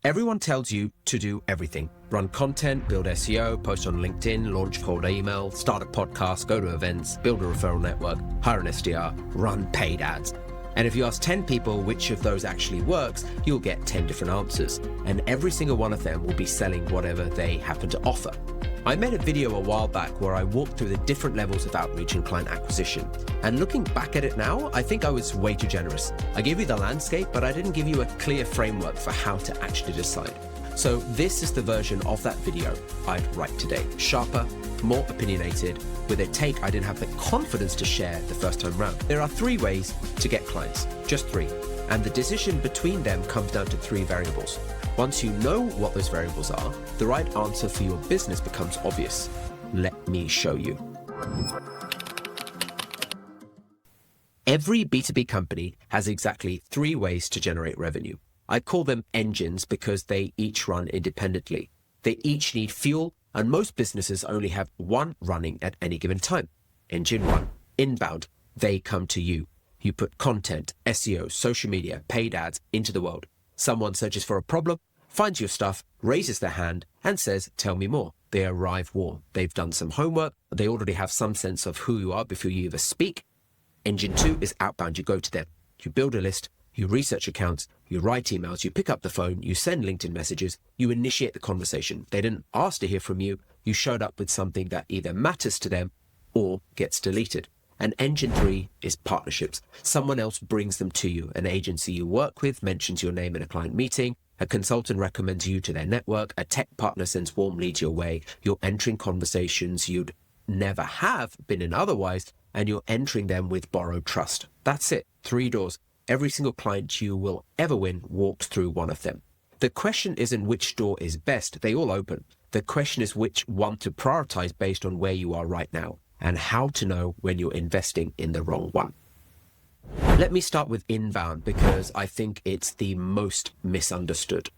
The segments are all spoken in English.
Everyone tells you to do everything. Run content, build SEO, post on LinkedIn, launch cold email, start a podcast, go to events, build a referral network, hire an SDR, run paid ads. And if you ask 10 people which of those actually works, you'll get 10 different answers. And every single one of them will be selling whatever they happen to offer. I made a video a while back where I walked through the different levels of outreach and client acquisition. And looking back at it now, I think I was way too generous. I gave you the landscape, but I didn't give you a clear framework for how to actually decide. So this is the version of that video I'd write today. Sharper, more opinionated, with a take I didn't have the confidence to share the first time round. There are 3 ways to get clients, just 3. And the decision between them comes down to 3 variables. Once you know what those variables are, the right answer for your business becomes obvious. Let me show you. Every B2B company has exactly 3 ways to generate revenue. I call them engines because they each run independently. They each need fuel, and most businesses only have one running at any given time. Engine 1, inbound. They come to you. You put content, SEO, social media, paid ads into the world. Someone searches for a problem, finds your stuff, raises their hand, and says, tell me more. They arrive warm. They've done some homework. They already have some sense of who you are before you even speak. Engine 2 is outbound. You go to them. You build a list. You research accounts. You write emails. You pick up the phone. You send LinkedIn messages. You initiate the conversation. They didn't ask to hear from you. You showed up with something that either matters to them or gets deleted. And engine 3 is partnerships. Someone else brings them to you. An agency you work with mentions your name in a client meeting. A consultant recommends you to their network. A tech partner sends warm leads your way. You're entering conversations you'd never have been in otherwise, and you're entering them with borrowed trust. That's it. 3 doors. Every single client you will ever win walks through one of them. The question isn't which door is best. They all open. The question is which one to prioritize based on where you are right now, and how to know when you're investing in the wrong one. Let me start with inbound because I think it's the most misunderstood.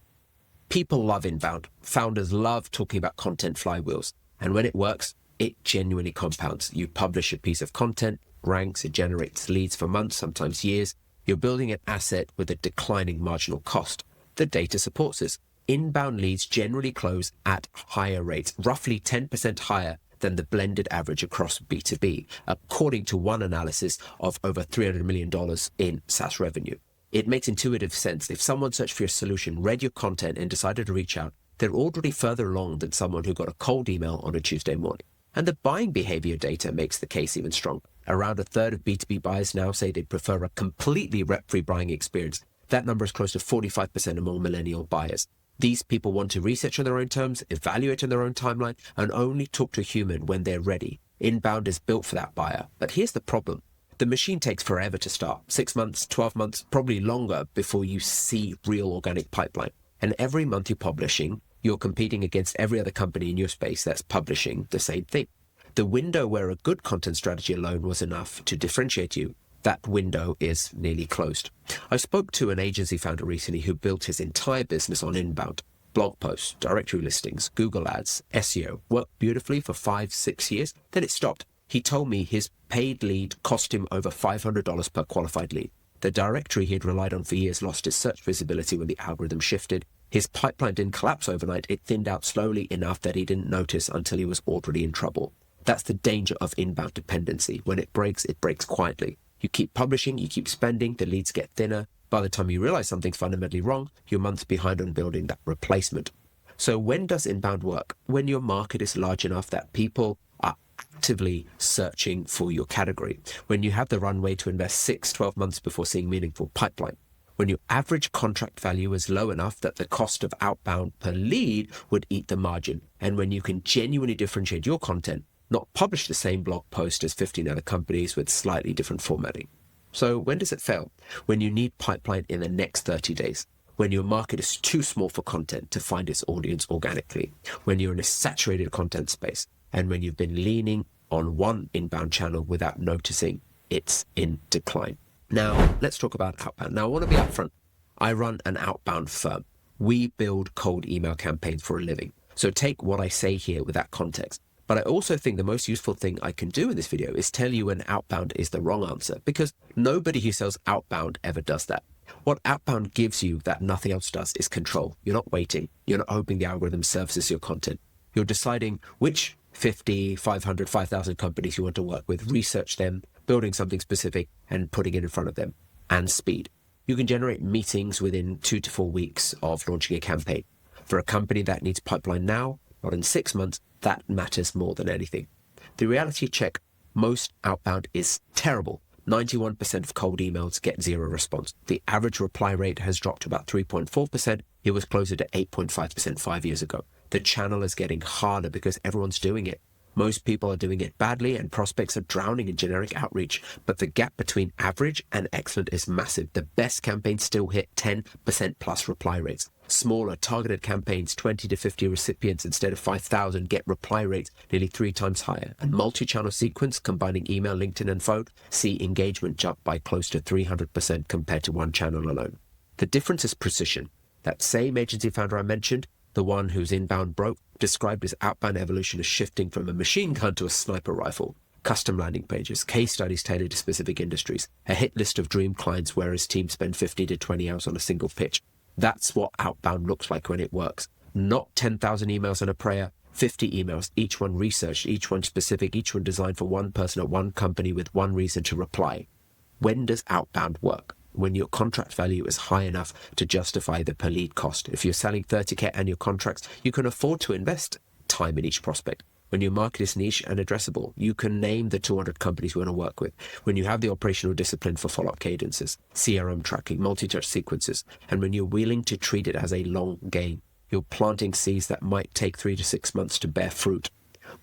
People love inbound. Founders love talking about content flywheels. And when it works, it genuinely compounds. You publish a piece of content, ranks, it generates leads for months, sometimes years. You're building an asset with a declining marginal cost. The data supports this. Inbound leads generally close at higher rates, roughly 10% higher than the blended average across B2B, according to one analysis of over $300 million in SaaS revenue. It makes intuitive sense. If someone searched for your solution, read your content, and decided to reach out, they're already further along than someone who got a cold email on a Tuesday morning. And the buying behavior data makes the case even stronger. Around a third of B2B buyers now say they prefer a completely rep-free buying experience. That number is close to 45% among millennial buyers. These people want to research on their own terms, evaluate on their own timeline, and only talk to a human when they're ready. Inbound is built for that buyer. But here's the problem. The machine takes forever to start. 6 months, 12 months, probably longer before you see real organic pipeline. And every month you're publishing, you're competing against every other company in your space that's publishing the same thing. The window where a good content strategy alone was enough to differentiate you, that window is nearly closed. I spoke to an agency founder recently who built his entire business on inbound. Blog posts, directory listings, Google ads, SEO, worked beautifully for 5-6 years, then it stopped. He told me his paid lead cost him over $500 per qualified lead. The directory he had relied on for years lost its search visibility when the algorithm shifted. His pipeline didn't collapse overnight, it thinned out slowly enough that he didn't notice until he was already in trouble. That's the danger of inbound dependency. When it breaks quietly. You keep publishing, you keep spending, the leads get thinner. By the time you realize something's fundamentally wrong, you're months behind on building that replacement. So when does inbound work? When your market is large enough that people are actively searching for your category. When you have the runway to invest 6-12 months before seeing meaningful pipeline. When your average contract value is low enough that the cost of outbound per lead would eat the margin. And when you can genuinely differentiate your content, not publish the same blog post as 15 other companies with slightly different formatting. So when does it fail? When you need pipeline in the next 30 days. When your market is too small for content to find its audience organically. When you're in a saturated content space. And when you've been leaning on one inbound channel without noticing it's in decline. Now, let's talk about outbound. Now, I want to be upfront. I run an outbound firm. We build cold email campaigns for a living. So take what I say here with that context. But I also think the most useful thing I can do in this video is tell you when outbound is the wrong answer, because nobody who sells outbound ever does that. What Outbound gives you that nothing else does is control. You're not waiting. You're not hoping the algorithm surfaces your content. You're deciding which 50, 500, 5,000 companies you want to work with, research them, building something specific, and putting it in front of them. And speed. You can generate meetings within 2 to 4 weeks of launching a campaign. For a company that needs pipeline now, not in 6 months, that matters more than anything. The reality check, most Outbound is terrible. 91% of cold emails get zero response. The average reply rate has dropped to about 3.4%. It was closer to 8.5% 5 years ago. The channel is getting harder because everyone's doing it. Most people are doing it badly and prospects are drowning in generic outreach, but the gap between average and excellent is massive. The best campaigns still hit 10% plus reply rates. Smaller targeted campaigns, 20 to 50 recipients instead of 5,000, get reply rates nearly 3 times higher. And multi-channel sequence, combining email, LinkedIn, and phone, see engagement jump by close to 300% compared to one channel alone. The difference is precision. That same agency founder I mentioned, the one whose inbound broke, described his outbound evolution as shifting from a machine gun to a sniper rifle. Custom landing pages, case studies tailored to specific industries, a hit list of dream clients where his team spend 50 to 20 hours on a single pitch. That's what Outbound looks like when it works. Not 10,000 emails and a prayer, 50 emails, each one researched, each one specific, each one designed for one person at one company with one reason to reply. When does Outbound work? When your contract value is high enough to justify the per lead cost. If you're selling 30K annual contracts, you can afford to invest time in each prospect. When your market is niche and addressable, you can name the 200 companies you want to work with. When you have the operational discipline for follow-up cadences, CRM tracking, multi-touch sequences, and when you're willing to treat it as a long game, you're planting seeds that might take 3 to 6 months to bear fruit.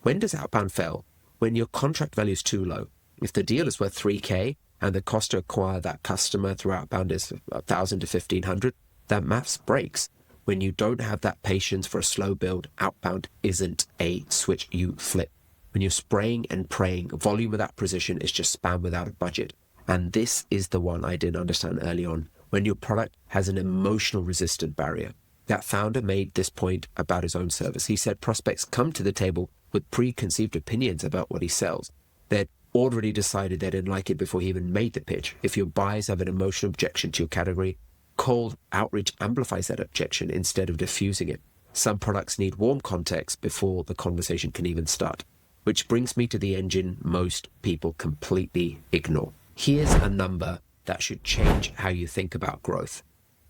When does Outbound fail? When your contract value is too low. If the deal is worth 3K, and the cost to acquire that customer through Outbound is 1,000 to 1,500, that maths breaks. When you don't have that patience for a slow build, Outbound isn't a switch you flip. When you're spraying and praying, volume without precision is just spam without a budget. And this is the one I didn't understand early on. When your product has an emotional resistant barrier. That founder made this point about his own service. He said prospects come to the table with preconceived opinions about what he sells. They're already decided they didn't like it before he even made the pitch. If your buyers have an emotional objection to your category, cold outreach amplifies that objection instead of diffusing it. Some products need warm context before the conversation can even start. Which brings me to the engine most people completely ignore. Here's a number that should change how you think about growth.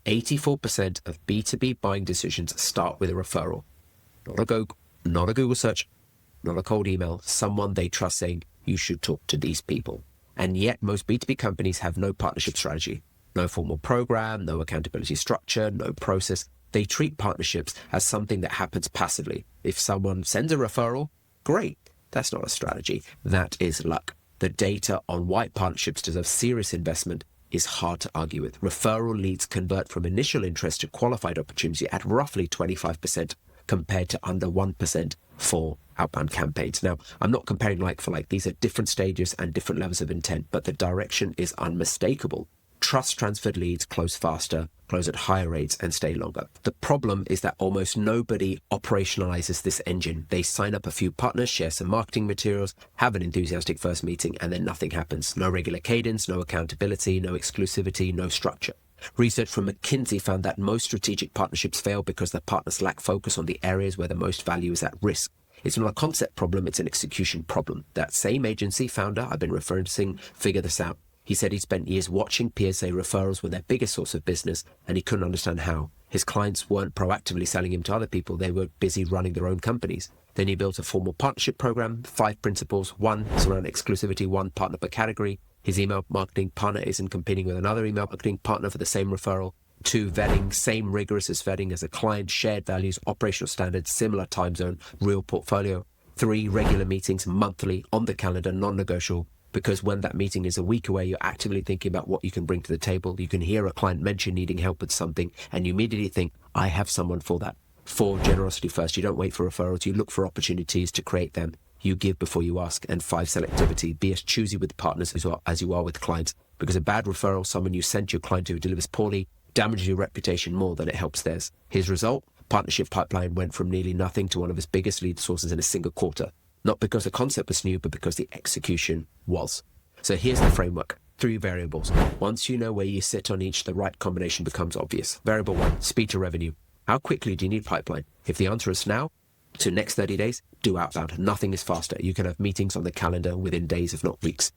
84% of B2B buying decisions start with a referral. Not a Google search, not a cold email, someone they trust saying, you should talk to these people. And yet most B2B companies have no partnership strategy, no formal program, no accountability structure, no process. They treat partnerships as something that happens passively. If someone sends a referral, great. That's not a strategy. That is luck. The data on why partnerships deserve serious investment is hard to argue with. Referral leads convert from initial interest to qualified opportunity at roughly 25% compared to under 1% for outbound campaigns. Now, I'm not comparing like for like. These are different stages and different levels of intent, but the direction is unmistakable. Trust transferred leads close faster, close at higher rates, and stay longer. The problem is that almost nobody operationalizes this engine. They sign up a few partners, share some marketing materials, have an enthusiastic first meeting, and then nothing happens. No regular cadence, no accountability, no exclusivity, no structure. Research from McKinsey found that most strategic partnerships fail because the partners lack focus on the areas where the most value is at risk. It's not a concept problem, it's an execution problem. That same agency founder I've been referencing figured this out. He said he spent years watching peers say referrals were their biggest source of business, and he couldn't understand how. His clients weren't proactively selling him to other people, they were busy running their own companies. Then he built a formal partnership program, 5 principles. 1 is around exclusivity, 1 partner per category. His email marketing partner isn't competing with another email marketing partner for the same referral. 2, vetting, same rigorous as vetting as a client, shared values, operational standards, similar time zone, real portfolio. 3, regular meetings, monthly, on the calendar, non-negotiable. Because when that meeting is a week away, you're actively thinking about what you can bring to the table. You can hear a client mention needing help with something, and you immediately think, I have someone for that. 4, generosity first. You don't wait for referrals. You look for opportunities to create them. You give before you ask. And 5, selectivity. Be as choosy with partners as you are with clients. Because a bad referral, someone you sent your client to who delivers poorly, damages your reputation more than it helps theirs. His result? Partnership pipeline went from nearly nothing to one of his biggest lead sources in a single quarter. Not because the concept was new, but because the execution was. So here's the framework. three variables. Once you know where you sit on each, the right combination becomes obvious. Variable 1, speed to revenue. How quickly do you need pipeline? If the answer is now, to next 30 days, do outbound. Nothing is faster. You can have meetings on the calendar within days, if not weeks.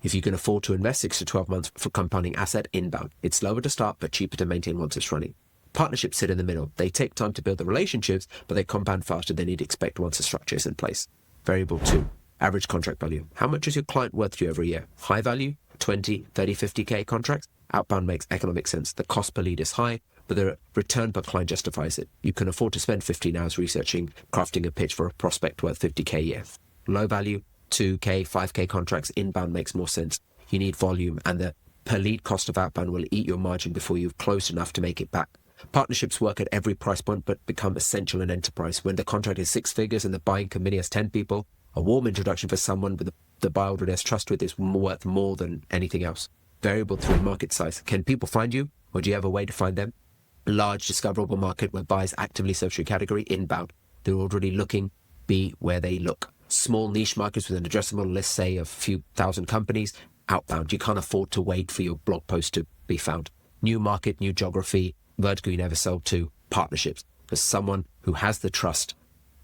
If you can afford to invest 6 to 12 months for compounding asset, inbound. It's slower to start, but cheaper to maintain once it's running. Partnerships sit in the middle. They take time to build the relationships, but they compound faster than you'd expect once the structure is in place. Variable 2, average contract value. How much is your client worth to you every year? High value, 20, 30, 50K contracts? Outbound makes economic sense. The cost per lead is high, but the return per client justifies it. You can afford to spend 15 hours researching, crafting a pitch for a prospect worth 50K a year. Low value, 2K, 5K contracts, inbound makes more sense. You need volume, and the per lead cost of outbound will eat your margin before you've closed enough to make it back. Partnerships work at every price point, but become essential in enterprise. When the contract is 6 figures and the buying committee has 10 people, a warm introduction for someone with the buyer already has trust with is worth more than anything else. Variable 3, market size. Can people find you, or do you have a way to find them? Large, discoverable market where buyers actively search your category, inbound. They're already looking, be where they look. Small niche markets with an addressable list, say, of a few thousand companies, outbound. You can't afford to wait for your blog post to be found. New market, new geography, vertical you never sold to, partnerships. Because someone who has the trust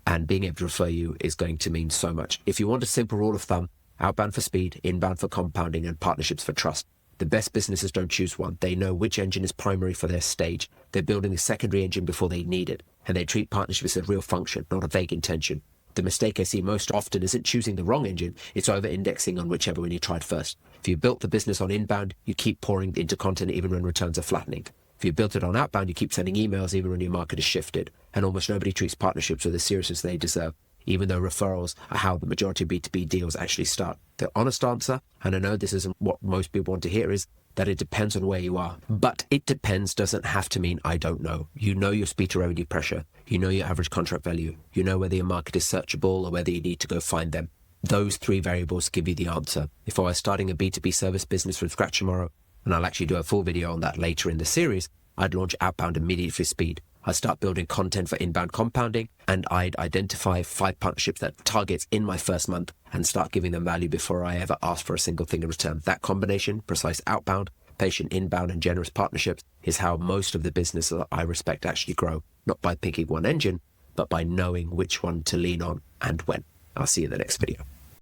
and being able to refer you is going to mean so much. If you want a simple rule of thumb, outbound for speed, inbound for compounding, and partnerships for trust. The best businesses don't choose one. They know which engine is primary for their stage. They're building a secondary engine before they need it. And they treat partnerships as a real function, not a vague intention. The mistake I see most often isn't choosing the wrong engine, it's over-indexing on whichever one you tried first. If you built the business on inbound, you keep pouring into content even when returns are flattening. If you built it on outbound, you keep sending emails even when your market is shifted. And almost nobody treats partnerships with the seriousness they deserve, even though referrals are how the majority of B2B deals actually start. The honest answer, and I know this isn't what most people want to hear, is that it depends on where you are. But it depends doesn't have to mean I don't know. You know your speed to revenue pressure. You know your average contract value. You know whether your market is searchable or whether you need to go find them. Those three variables give you the answer. If I was starting a B2B service business from scratch tomorrow, and I'll actually do a full video on that later in the series, I'd launch outbound immediately for speed. I'd start building content for inbound compounding, and I'd identify 5 partnerships that targets in my first month and start giving them value before I ever ask for a single thing in return. That combination, precise outbound, patient inbound, and generous partnerships, is how most of the businesses that I respect actually grow. Not by picking one engine, but by knowing which one to lean on and when. I'll see you in the next video.